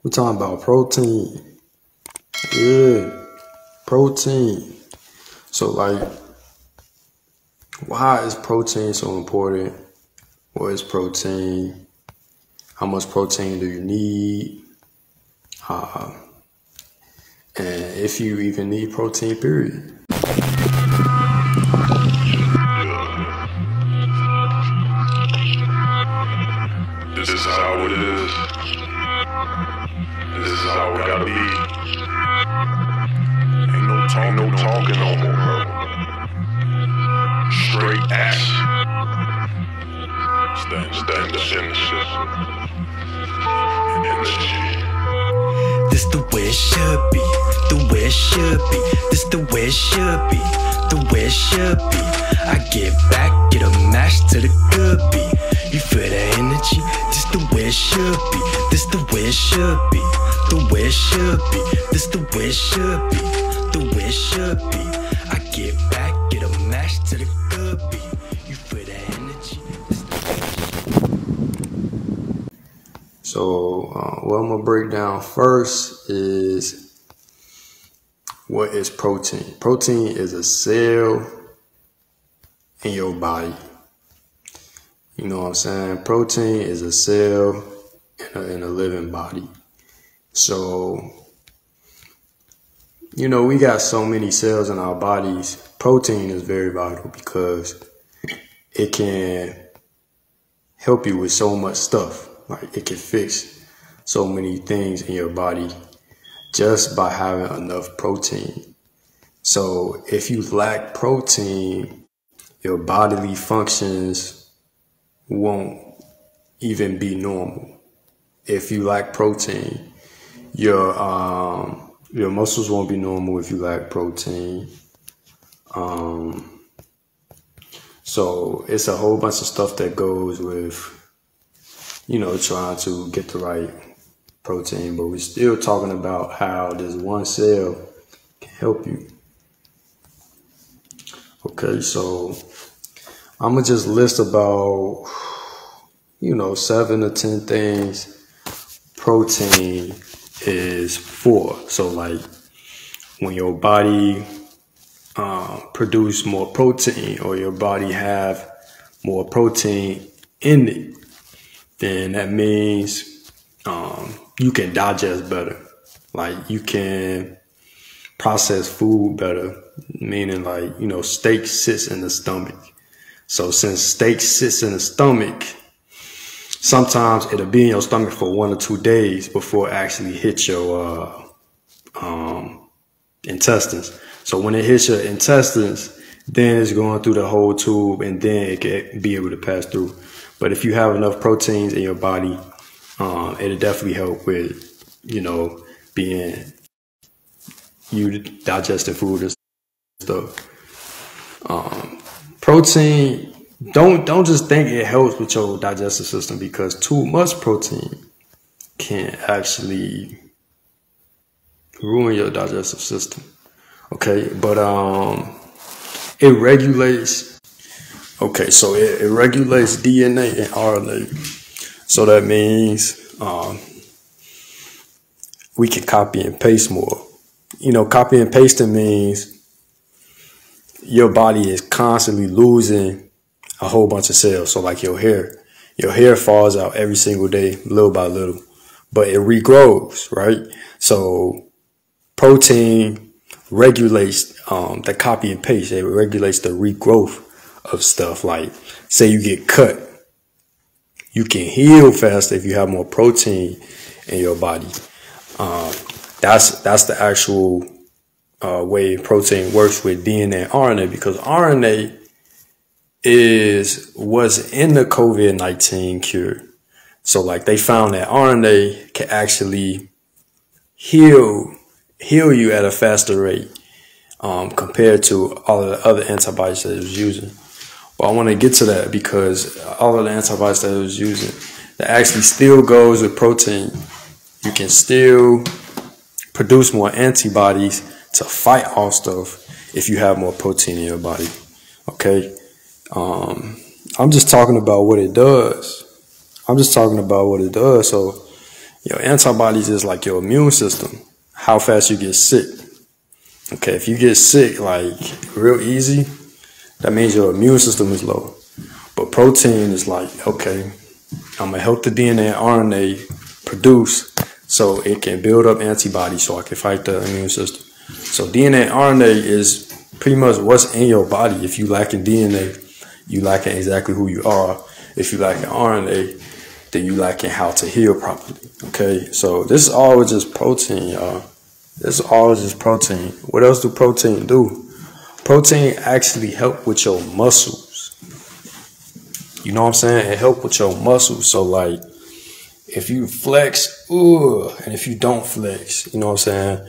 We're talking about protein. Yeah, protein. So like, why is protein so important? What is protein? How much protein do you need? And if you even need protein, period. This is how it is. This is how it gotta be. Ain't no talking no more, bro. Straight action. Stand the shit. This the way it should be. The way it should be. This the way it should be. The way it should be. I get back, get a match to the good beat. You feel that energy? This the way it should be. This the way it should be. The way it should be. This the way it should be. The way it should be. I get back, get a match to the good beat. You feel that energy? So what I'm gonna break down first is what is protein. Protein is a cell in your body. You know what I'm saying? Protein is a cell in a living body. So, you know, we got so many cells in our bodies. Protein is very vital because it can help you with so much stuff. Like, it can fix so many things in your body just by having enough protein. So if you lack protein, your bodily functions won't even be normal. If you lack protein, your muscles won't be normal if you lack protein. So it's a whole bunch of stuff that goes with, you know, trying to get the right protein, but we're still talking about how this one cell can help you. Okay, so I'm gonna just list about, you know, 7 to 10 things protein is for. So like, when your body produce more protein, or your body have more protein in it, then that means you can digest better. Like, you can process food better, meaning like, you know, steak sits in the stomach. So since steak sits in the stomach, sometimes it'll be in your stomach for 1 or 2 days before it actually hits your intestines. So when it hits your intestines, then it's going through the whole tube, and then it can be able to pass through. But if you have enough proteins in your body, it'll definitely help with, you know, you digesting food and stuff. Protein, don't just think it helps with your digestive system, because too much protein can actually ruin your digestive system. Okay, but it regulates. Okay, so it regulates DNA and RNA. So that means we can copy and paste more. You know, copy and pasting means your body is constantly losing a whole bunch of cells. So like your hair falls out every single day, little by little, but it regrows, right? So protein regulates the copy and paste. It regulates the regrowth of stuff. Like, say you get cut, you can heal faster if you have more protein in your body. That's the actual way protein works with DNA and RNA, because RNA is what's in the COVID-19 cure. So like, they found that RNA can actually heal you at a faster rate compared to all of the other antibodies that it was using. But I want to get to that, because all of the antibodies that it was using, that actually still goes with protein. You can still produce more antibodies to fight off stuff if you have more protein in your body. Okay. I'm just talking about what it does. So Your antibodies is like your immune system, how fast you get sick. Okay, if you get sick like real easy, that means your immune system is low. But protein is like, okay, I'm gonna help the DNA and RNA produce so it can build up antibodies so I can fight the immune system. So DNA and RNA is pretty much what's in your body. If you lacking DNA, you lacking exactly who you are. If you lacking RNA, then you lacking how to heal properly. Okay, so this is all just protein, y'all. This is all just protein. What else do protein do? Protein actually help with your muscles. You know what I'm saying? It help with your muscles. So like, if you flex, and if you don't flex, you know what I'm saying?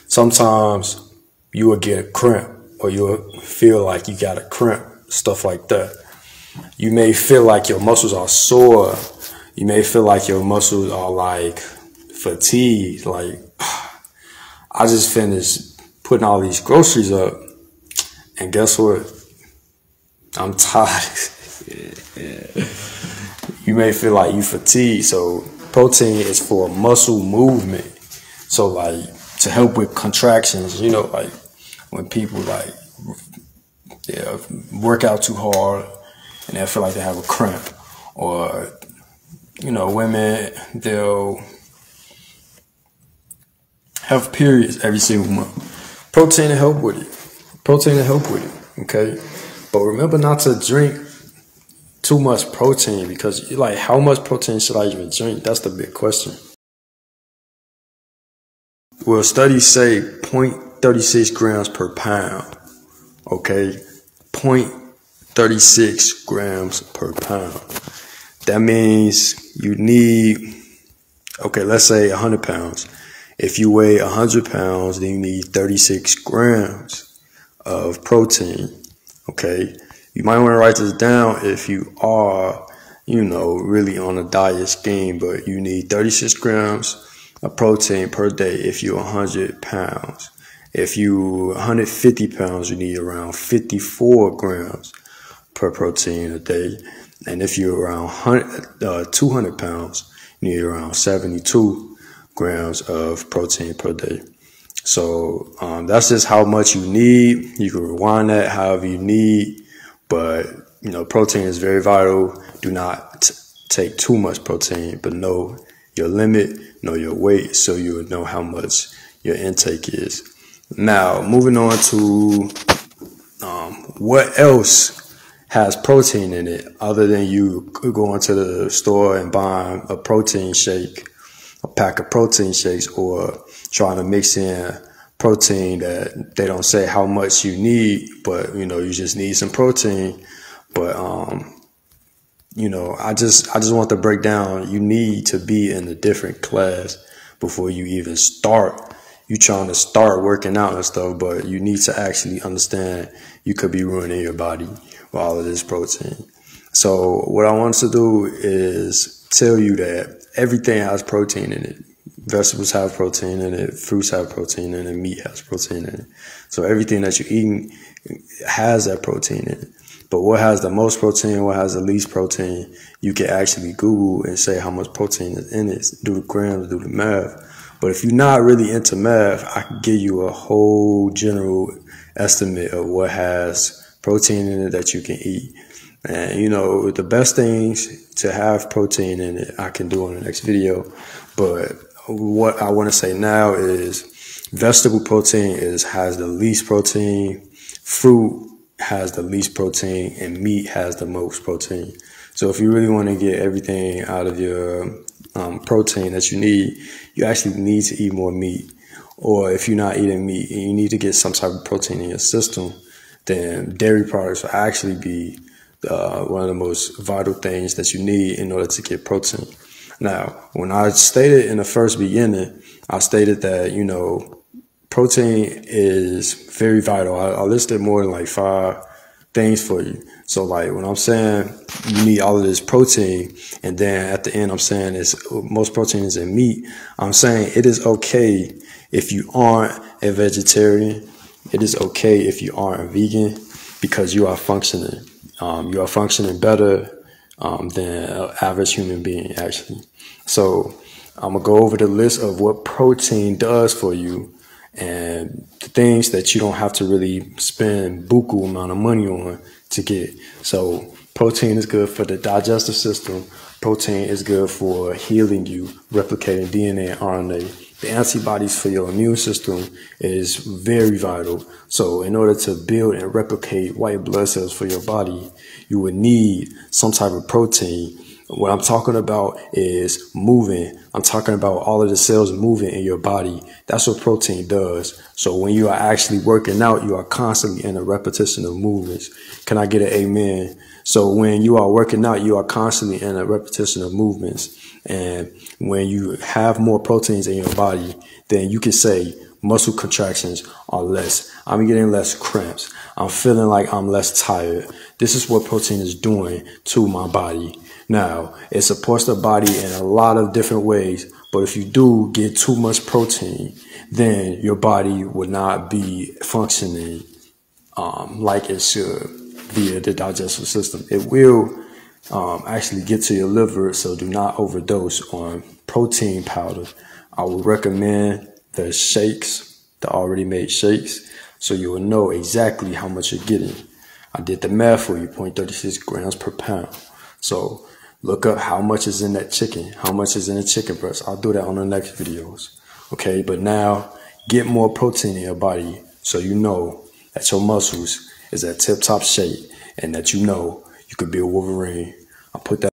Sometimes you will get a cramp, or you'll feel like you got a cramp, stuff like that. You may feel like your muscles are sore. You may feel like your muscles are like fatigued. Like, I just finished putting all these groceries up, and guess what? I'm tired. You may feel like you fatigued. So protein is for muscle movement. So like to help with contractions, you know, like when people like work out too hard and they feel like they have a cramp, or you know, women, they'll have periods every single month. Protein to help with it. Protein to help with it. Okay, but remember not to drink too much protein, because like, how much protein should I even drink? That's the big question. Well, studies say 0.36 grams per pound. Okay, 0.36 grams per pound. That means you need, okay, let's say 100 pounds. If you weigh 100 pounds, then you need 36 grams of protein. Okay. You might want to write this down if you are, you know, really on a diet scheme, but you need 36 grams of protein per day if you're 100 pounds. If you 150 pounds, you need around 54 grams per protein a day. And if you're around 200 pounds, you need around 72 grams of protein per day. So that's just how much you need. You can rewind that however you need. But, you know, protein is very vital. Do not take too much protein, but know your limit, know your weight, so you will know how much your intake is. Now, moving on to what else has protein in it, other than you going to the store and buying a protein shake, a pack of protein shakes, or trying to mix in protein that they don't say how much you need, but you know, you just need some protein. But you know, I just want to break down, you need to be in a different class before you even start. You trying to start working out and stuff, but you need to actually understand you could be ruining your body with all of this protein. So what I want to do is tell you that everything has protein in it. Vegetables have protein in it, fruits have protein in it, meat has protein in it. So everything that you're eating has that protein in it. But what has the most protein, what has the least protein, you can actually Google and say how much protein is in it, do the grams, do the math. But if you're not really into math, I can give you a whole general estimate of what has protein in it that you can eat. And you know, the best things to have protein in it, I can do on the next video. But what I want to say now is vegetable protein has the least protein, fruit has the least protein, and meat has the most protein. So if you really want to get everything out of your protein that you need, you actually need to eat more meat. Or if you're not eating meat and you need to get some type of protein in your system, then dairy products will actually be one of the most vital things that you need in order to get protein. Now, when I stated in the first beginning, I stated that, you know, protein is very vital. I listed more than like 5 things for you. So like when I'm saying you need all of this protein, and then at the end I'm saying it's most protein is in meat, I'm saying it is okay if you aren't a vegetarian. It is okay if you aren't a vegan, because you are functioning. You are functioning better than an average human being, actually. So I'm going to go over the list of what protein does for you and the things that you don't have to really spend buku amount of money on to get. So protein is good for the digestive system. Protein is good for healing you, replicating DNA and RNA. The antibodies for your immune system is very vital. So in order to build and replicate white blood cells for your body, you would need some type of protein. What I'm talking about is moving. I'm talking about all of the cells moving in your body. That's what protein does. So when you are actually working out, you are constantly in a repetition of movements. Can I get an amen? So when you are working out, you are constantly in a repetition of movements. And when you have more proteins in your body, then you can say muscle contractions are less. I'm getting less cramps. I'm feeling like I'm less tired. This is what protein is doing to my body. Now, it supports the body in a lot of different ways, but if you do get too much protein, then your body will not be functioning like it should via the digestive system. It will actually get to your liver, so do not overdose on protein powder. I would recommend the shakes, the already made shakes, so you will know exactly how much you're getting. I did the math for you, 0.36 grams per pound. So look up how much is in that chicken, how much is in the chicken breast. I'll do that on the next videos. Okay, but now get more protein in your body so you know that your muscles is at tip-top shape and that you know you could be a Wolverine. I'll put that